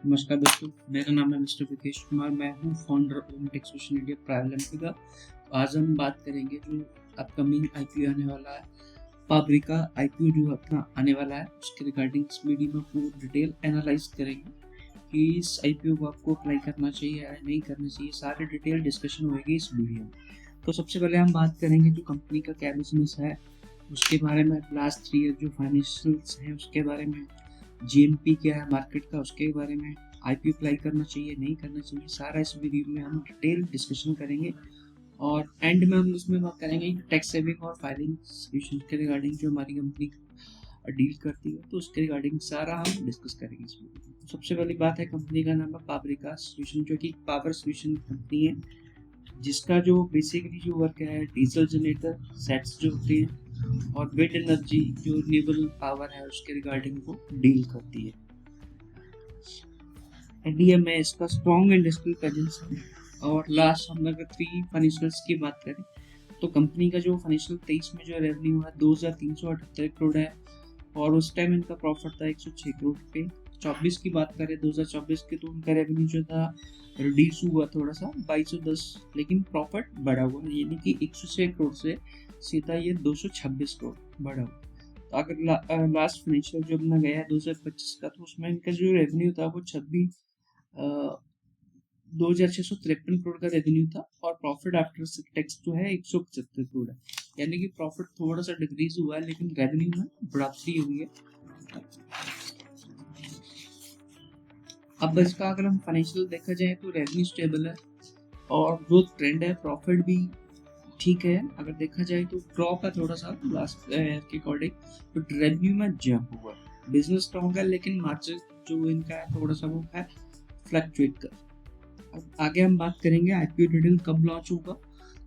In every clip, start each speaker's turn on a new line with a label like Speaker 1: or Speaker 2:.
Speaker 1: नमस्कार दोस्तों, मेरा नाम है मिस्टर विकेश कुमार। मैं हूँ founder Om tech solution India private limited का। तो आज हम बात करेंगे जो अपकमिंग आईपीओ आने वाला है, पाब्रिका आईपीओ जो अपना आने वाला है, उसके रिगार्डिंग इस वीडियो में पूरी डिटेल एनालाइज करेंगे कि इस आईपीओ को आपको अप्लाई करना चाहिए या नहीं करना चाहिए। सारे डिटेल डिस्कशन होगी इस वीडियो में। तो सबसे पहले हम बात करेंगे जो कंपनी का क्या बिजनेस है उसके बारे में, लास्ट 3 ईयर जो फाइनेंशियल्स हैं उसके बारे में, जीएमपी क्या है मार्केट का उसके बारे में, आईपीओ अप्लाई करना चाहिए नहीं करना चाहिए, सारा इस वीडियो में हम डिटेल डिस्कशन करेंगे। और एंड में हम इसमें बात करेंगे कि टैक्स सेविंग और फाइलिंग सॉल्यूशन के रिगार्डिंग जो हमारी कंपनी डील करती है, तो उसके रिगार्डिंग सारा हम डिस्कस करेंगे इस वीडियो में। तो सबसे पहली बात है, कंपनी का नाम है पाब्रिका सॉल्यूशन, जो कि पावर सॉल्यूशन कंपनी है, जिसका जो बेसिकली जो वर्क है डीजल जनरेटर सेट्स जो होते हैं और विंड एनर्जी जो रिन्यूएबल पावर है उसके रिगार्डिंग वो डील करती है। इंडिया में इसका स्ट्रॉन्ग इंडस्ट्रियल प्रेजेंस है। और लास्ट हम अगर 3 फाइनेंशियल्स की बात करें तो कंपनी का जो फाइनेंशियल 23 में जो रेवेन्यू है 2378 करोड़ है, और उस टाइम इनका प्रॉफिट था 106 करोड़ पे। 24 की बात करें 2024 की, तो उनका रेवेन्यू जो था रिड्यूस हुआ थोड़ा सा 2210, लेकिन प्रॉफिट बढ़ा हुआ, यानी कि 106 करोड़ से सीधा ये 226 करोड़ बढ़ा हुआ। तो अगर लास्ट फाइनेंशियल जो अपना गया है 2025 का, तो उसमें इनका जो रेवेन्यू था वो 2653 करोड़ का रेवेन्यू था, और प्रॉफिट आफ्टर टैक्स जो है 175 करोड़ है, यानी कि प्रॉफिट थोड़ा सा डिक्रीज हुआ है लेकिन रेवेन्यू में बढ़ोतरी हुई है। अब इसका अगर हम फाइनेंशियल देखा जाए तो रेवेन्यू स्टेबल है और ग्रोथ ट्रेंड है, प्रॉफिट भी ठीक है। अगर देखा जाए तो ड्रॉप है थोड़ा सा लास्ट ईयर के अकॉर्डिंग, तो रेवेन्यू में जंप हुआ। बिजनेस स्ट्रॉन्ग है लेकिन मार्जिन जो इनका है थोड़ा सा वो है फ्लक्चुएट कर। अब आगे हम बात करेंगे आईपीओ डिटेल कब लॉन्च होगा।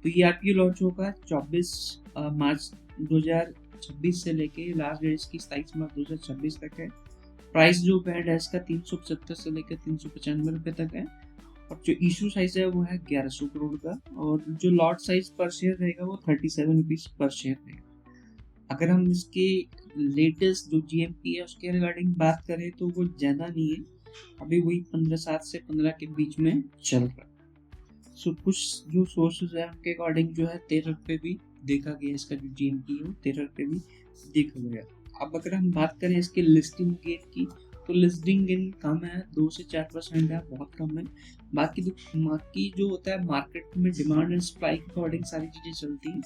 Speaker 1: तो ये आईपीओ लॉन्च होगा 24 मार्च 2026 से लेके लास्ट डेट इसकी 27 मार्च 2026 तक है। प्राइस जो बैंड है इसका 375 से लेकर 395 रुपये तक है, और जो इशू साइज है वो है 1100 करोड़ का, और जो लॉट साइज पर शेयर रहेगा वो 37 रुपीज पर शेयर रहेगा। अगर हम इसके लेटेस्ट जो जीएमपी है उसके रिगार्डिंग बात करें तो वो ज़्यादा नहीं है, अभी वही 15.7 से 15 के बीच में चल रहा है। सो कुछ जो सोर्सेज है उनके अकॉर्डिंग जो है 13 रुपये भी देखा गया, इसका जो जीएमपी है 13 रुपये भी देखा गया। अब अगर हम बात करें इसके लिस्टिंग गेट की, तो लिस्टिंग इन कम है, 2 से 4% है, बहुत कम है। बाकी जो होता है मार्केट में डिमांड एंड सप्लाई के अकॉर्डिंग सारी चीज़ें चलती हैं,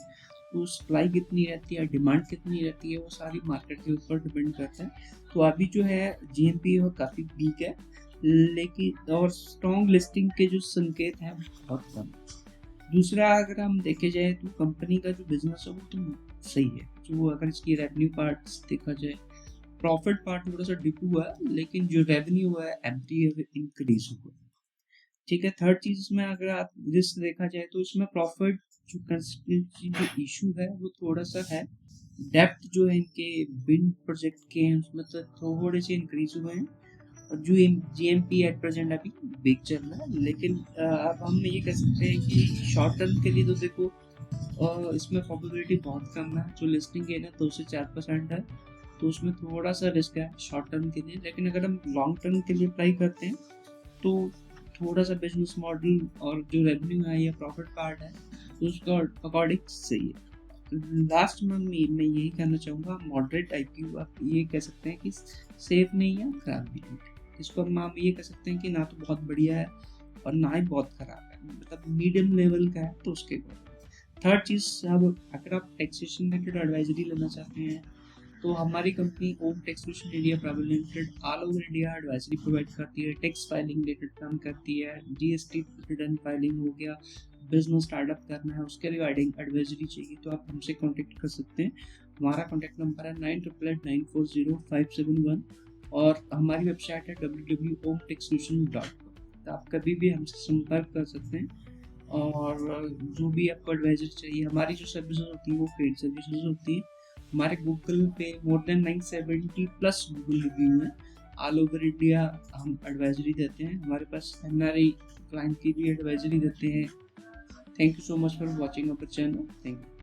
Speaker 1: तो सप्लाई कितनी रहती है डिमांड कितनी रहती है वो सारी मार्केट के ऊपर डिपेंड करता है। तो अभी जो है जीएमपी वो काफ़ी वीक है, लेकिन और स्ट्रॉन्ग लिस्टिंग के जो संकेत हैं बहुत कम। दूसरा अगर हम देखे जाए तो कंपनी का जो बिजनेस है वो तो सही है, जो अगर इसकी रेवेन्यू पार्ट देखा जाए, प्रॉफिट पार्ट थोड़ा सा डिप हुआ है लेकिन जो रेवेन्यू है एवरी ईयर इंक्रीज हुआ है। ठीक है। थर्ड चीज इसमें अगर आप रिस्क देखा जाए तो इसमें प्रॉफिट जो कंसिस्टेंसी जो इशू है वो थोड़ा सा है। डेप्थ जो है इनके विंड प्रोजेक्ट के हैं उसमें तो थोड़े से इंक्रीज हुए हैं, और जो जीएमपी एट प्रेजेंट अभी बिग चल रहा है। लेकिन अब हम ये कह सकते हैं कि शॉर्ट टर्म के लिए तो देखो इसमें प्रोबेबिलिटी बहुत कम है, जो लिस्टिंग गेन है 2 से 4% है, तो उसमें थोड़ा सा रिस्क है शॉर्ट टर्म के लिए। लेकिन अगर हम लॉन्ग टर्म के लिए अप्लाई करते हैं तो थोड़ा सा बिजनेस मॉडल और जो रेवेन्यू है या प्रॉफिट पार्ट है तो उसका अकॉर्डिंग सही है। लास्ट में मैं यही कहना चाहूँगा, मॉडरेट आईपीओ आप ये कह सकते हैं कि सेफ नहीं है खराब भी नहीं, इसको हम ये कह सकते हैं कि ना तो बहुत बढ़िया है और ना ही बहुत खराब है, मतलब मीडियम लेवल का है। तो उसके बाद थर्ड चीज़, अब अगर आप टैक्सेशन रिलेटेड एडवाइजरी लेना चाहते हैं तो हमारी company Om tax solution India private limited all over India advisory provide करती है। टैक्स फाइलिंग रिलेटेड काम करती है, जीएसटी रिटर्न फाइलिंग हो गया, बिजनेस स्टार्टअप करना है उसके रिगार्डिंग एडवाइजरी चाहिए तो आप हमसे कांटेक्ट कर सकते हैं। हमारा कांटेक्ट नंबर है 9889400571, और हमारी वेबसाइट है www.omtechsolution.com। तो आप कभी भी हमसे संपर्क कर सकते हैं, और जो भी आपको एडवाइजर चाहिए, हमारी जो सर्विसेज होती है वो पेड सर्विसेज होती है। हमारे गूगल पे more than 970 plus Google review है, ऑल ओवर इंडिया हम एडवाइजरी देते हैं। हमारे पास एनआरआई क्लाइंट की भी एडवाइजरी देते हैं। Thank you so much for watching our channel. Thank you.